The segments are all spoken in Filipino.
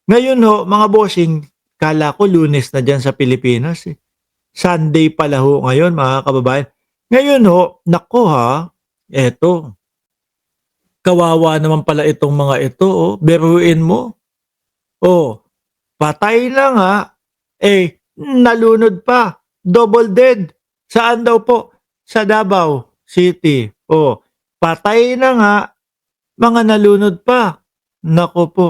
Ngayon ho, mga bossing, kala ko Lunes na diyan sa Pilipinas, eh. Sunday pala ho ngayon, mga kababayan. Ngayon ho, naku ha, eto, kawawa naman pala itong mga ito, oh, biruin mo. Oh, patay na nga, eh, nalunod pa, double dead. Saan daw po? Sa Davao City. Oh, patay na nga, mga nalunod pa. Naku po,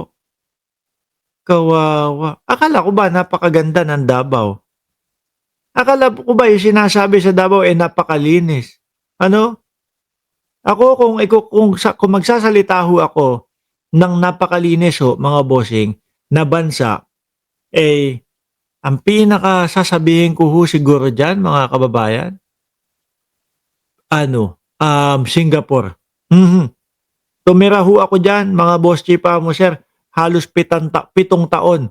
kawawa. Akala ko ba napakaganda ng Davao? Akala ko ba yung sinasabi sa Davao, eh, napakalinis? Ano? Ako kung magsasalita ho ako ng napakalinis ho, mga bossing, na bansa, eh, ang pinakasasabihin ko ho siguro diyan, mga kababayan, ano, Singapore. Mhm. Tumira ho ako diyan, mga boss chief mo sir, halos 7 taon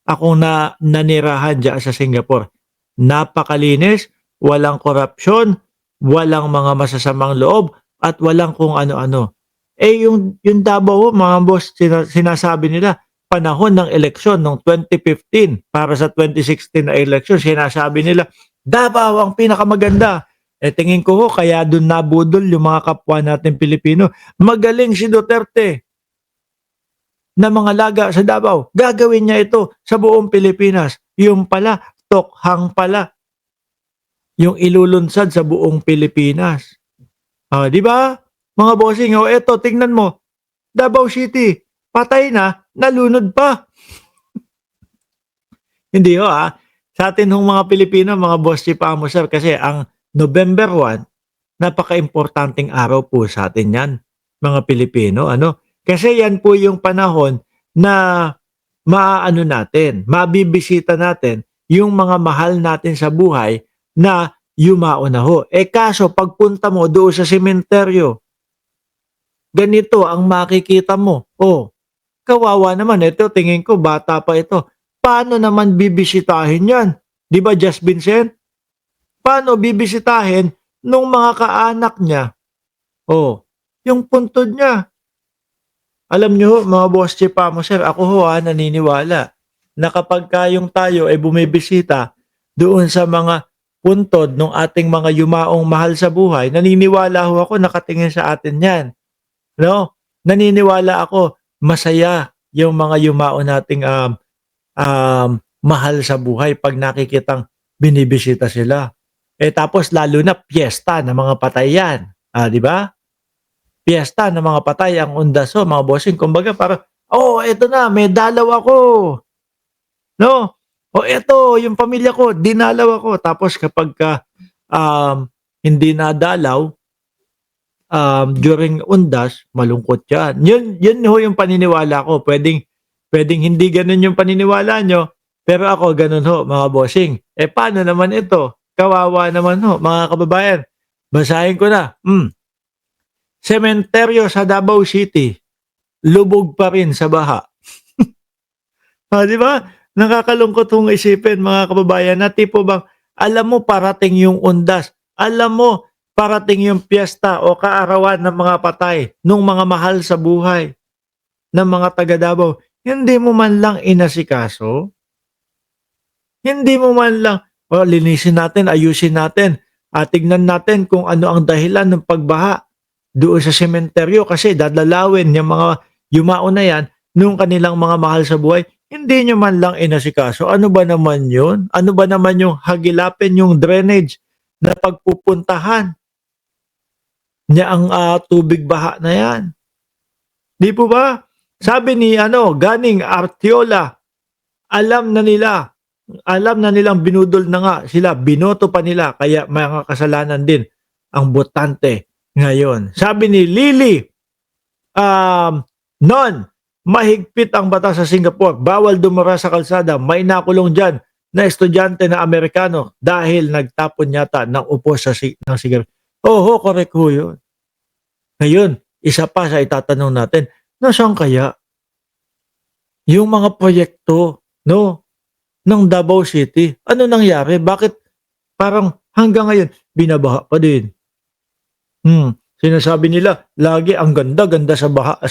akong nanirahan diyan sa Singapore. Napakalinis, walang korapsyon, walang mga masasamang loob, at walang kung ano-ano. Eh, yung Davao ho, mga boss, sinasabi nila, panahon ng eleksyon nung 2015 para sa 2016 na eleksyon, sinasabi nila, Davao ang pinakamaganda. Eh, tingin ko ho, kaya dun nabudol yung mga kapwa natin Pilipino. Magaling si Duterte na mga laga sa Davao. Gagawin niya ito sa buong Pilipinas. Yung pala, tokhang pala yung ilulunsad sa buong Pilipinas. Ah, 'di ba? Mga bossing, oh, eto tingnan mo, Davao City, patay na, nalunod pa. Hindi ho, sa atin hong mga Pilipino, mga boss chief amo sir, kasi ang November 1, napakaimportanteng araw po sa atin 'yan, mga Pilipino, ano? Kasi 'yan po yung panahon na maaano natin, mabibisita natin yung mga mahal natin sa buhay na yumao na ho. Eh, kaso pagpunta mo doon sa sementeryo, ganito ang makikita mo. Oh, kawawa naman, ito tingin ko bata pa ito. Paano naman bibisitahin 'yan? 'Di ba, Just Vincent? Paano bibisitahin nung mga kaanak niya? Oh, yung puntod niya. Alam niyo ho, mga boss chief mo sir, ako ho, naniniwala na kapagka yung tayo ay bumibisita doon sa mga puntod ng ating mga yumaong mahal sa buhay, naniniwala ho ako nakatingin sa atin 'yan, 'no? Naniniwala ako masaya yung mga yumao nating, mahal sa buhay 'pag nakikitang binibisita sila. Eh, tapos lalo na piyesta ng mga patay 'yan, 'di ba? Piyesta ng mga patay ang undaso, mga bossing. Kumbaga parang, "Oh, eto na, may dalaw ako." 'No? "Oh, eto yung pamilya ko, dinalaw ako." Tapos kapagka, hindi nadalaw, during undas, malungkot 'yan. Yun ho yung paniniwala ko. Puwedeng hindi gano'n yung paniniwala niyo, pero ako gano'n ho, mga bossing. Eh, paano naman ito? Kawawa naman ho, mga kababayan. Basahin ko na, sementeryo sa Davao City, lubog pa rin sa baha. 'Di ba? Nakakalungkot hong isipin, mga kababayan, na tipo bang alam mo parating yung undas, alam mo parating yung piyesta o kaarawan ng mga patay, nung mga mahal sa buhay ng mga taga Davao, hindi mo man lang inasikaso? Hindi mo man lang, "Oh, linisin natin, ayusin natin, tignan natin kung ano ang dahilan ng pagbaha doon sa sementeryo kasi dadalawin yung mga yumao na yan nung kanilang mga mahal sa buhay." Hindi niyo man lang inasikaso. Ano ba naman yun? Ano ba naman yung hagilapin yung drainage na pagpupuntahan niya ang, tubig baha na yan? 'Di po ba? Sabi ni ganing Artiola, alam na nila, alam na nilang binudol na nga sila, binoto pa nila, kaya mga kasalanan din ang botante ngayon. Sabi ni Lily, "Non, mahigpit ang batas sa Singapore, bawal dumura sa kalsada, may nakulong diyan na estudyante na Amerikano dahil nagtapon yata ng upo ng sigarilyo." Oo, correct ho 'yun. Ngayon, isa pa sa itatanong natin, nasaan kaya yung mga proyekto, 'no, ng Davao City? Ano nangyari? Bakit parang hanggang ngayon binabaha pa din? Sinasabi nila lagi ang ganda-ganda sa baha,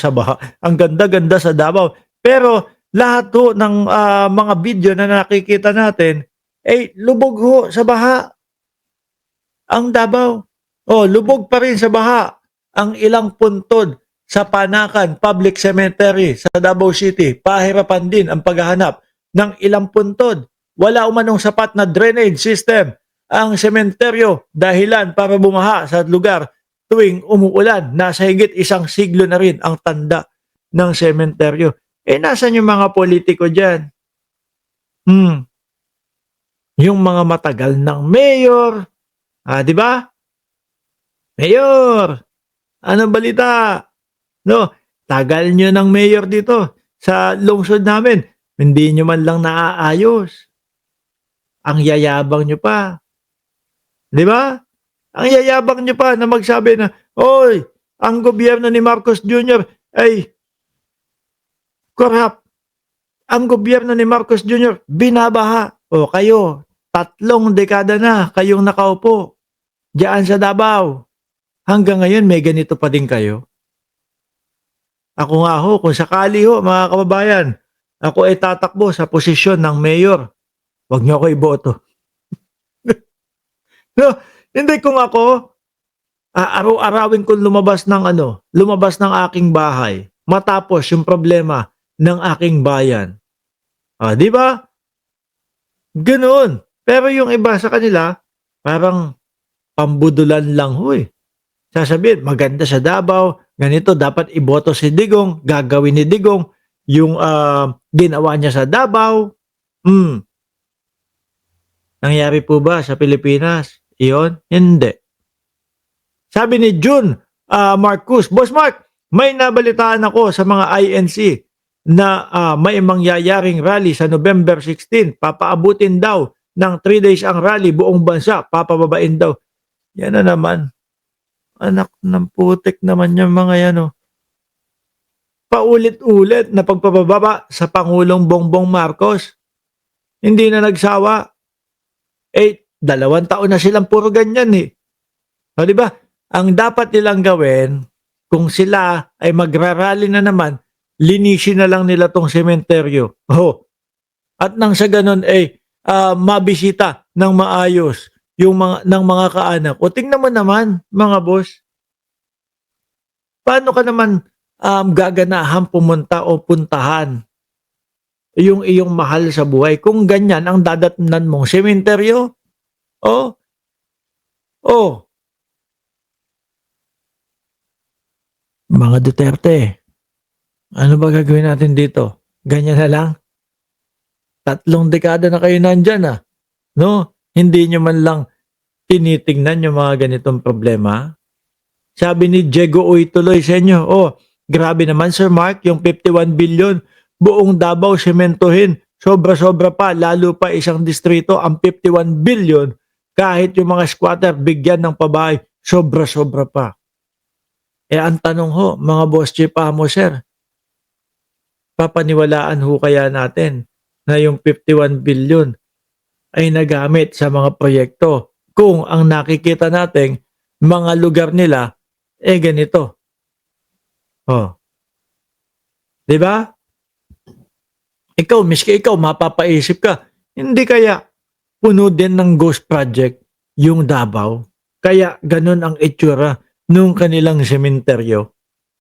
ang ganda-ganda sa Davao. Pero lahat ho ng, mga video na nakikita natin, eh, lubog ho sa baha ang Davao. Oh, lubog pa rin sa baha ang ilang puntod sa Panakan Public Cemetery sa Davao City. Pahirapan din ang paghahanap ng ilang puntod. Wala umanong sapat na drainage system ang sementeryo, dahilan para bumaha sa lugar tuwing umuulan. Nasa higit isang siglo na rin ang tanda ng sementeryo. Eh, nasan yung mga politiko dyan? Hmm, yung mga matagal ng mayor, di ba? Mayor, anong balita? No, tagal nyo ng mayor dito sa lungsod namin. Hindi nyo man lang naaayos. Ang yayabang nyo pa. Di ba? Ang yayabang nyo pa na magsabi na, "Oy, ang gobyerno ni Marcos Jr. ay corrupt. Ang gobyerno ni Marcos Jr. binabaha." O kayo, 3 dekada na kayong nakaupo diyan sa Davao. Hanggang ngayon may ganito pa din kayo. Ako nga ho, kung sakali ho mga kababayan, ako ay tatakbo sa posisyon ng mayor. Huwag niyo ako iboto. No, hindi kung ako, araw-arawin kong lumabas ng aking bahay, matapos yung problema ng aking bayan. Di ba? Ganoon. Pero yung iba sa kanila, parang pambudulan lang ho eh. Sasabihin, maganda sa Davao, ganito, dapat iboto si Digong, gagawin ni Digong, yung ginawa niya sa Davao. Nangyari po ba sa Pilipinas? Iyon? Hindi. Sabi ni June Marcus, "Boss Mark, may nabalitaan ako sa mga INC na may mangyayaring rally sa November 16. Papaabutin daw ng 3 days ang rally, buong bansa, papababain daw." Yan na naman. Anak ng putik naman yung mga yan. Oh. Paulit-ulit na pagpapababa sa Pangulong Bongbong Marcos. Hindi na nagsawa. 2 taon na silang puro ganyan eh. O, di ba? Ang dapat nilang gawin, kung sila ay magrarally na naman, linisin na lang nila tong sementeryo. At nang sa ganun mabisita ng maayos yung ng mga kaanak. O tingnan mo naman, mga boss, paano ka naman gaganahan pumunta o puntahan yung iyong mahal sa buhay kung ganyan ang dadatnan mong sementeryo? Oh. Mga Duterte, ano ba gagawin natin dito? Ganyan na lang? 3 dekada na kayo nandyan no? Hindi nyo man lang tinitingnan yung mga ganitong problema. Sabi ni Diego Uy tuloy sa inyo, grabe naman Sir Mark, yung 51 billion, buong Davao sementohin, sobra-sobra pa, lalo pa isang distrito ang 51 billion, kahit yung mga squatter bigyan ng pabahay, sobra-sobra pa. Ang tanong ho, mga boss chief amo sir, papaniwalaan ho kaya natin na yung 51 billion ay nagamit sa mga proyekto kung ang nakikita nating mga lugar nila ganito. Di ba? Miski ikaw, mapapaisip ka, hindi kaya puno din ng ghost project yung Davao? Kaya ganun ang itsura nung kanilang sementeryo.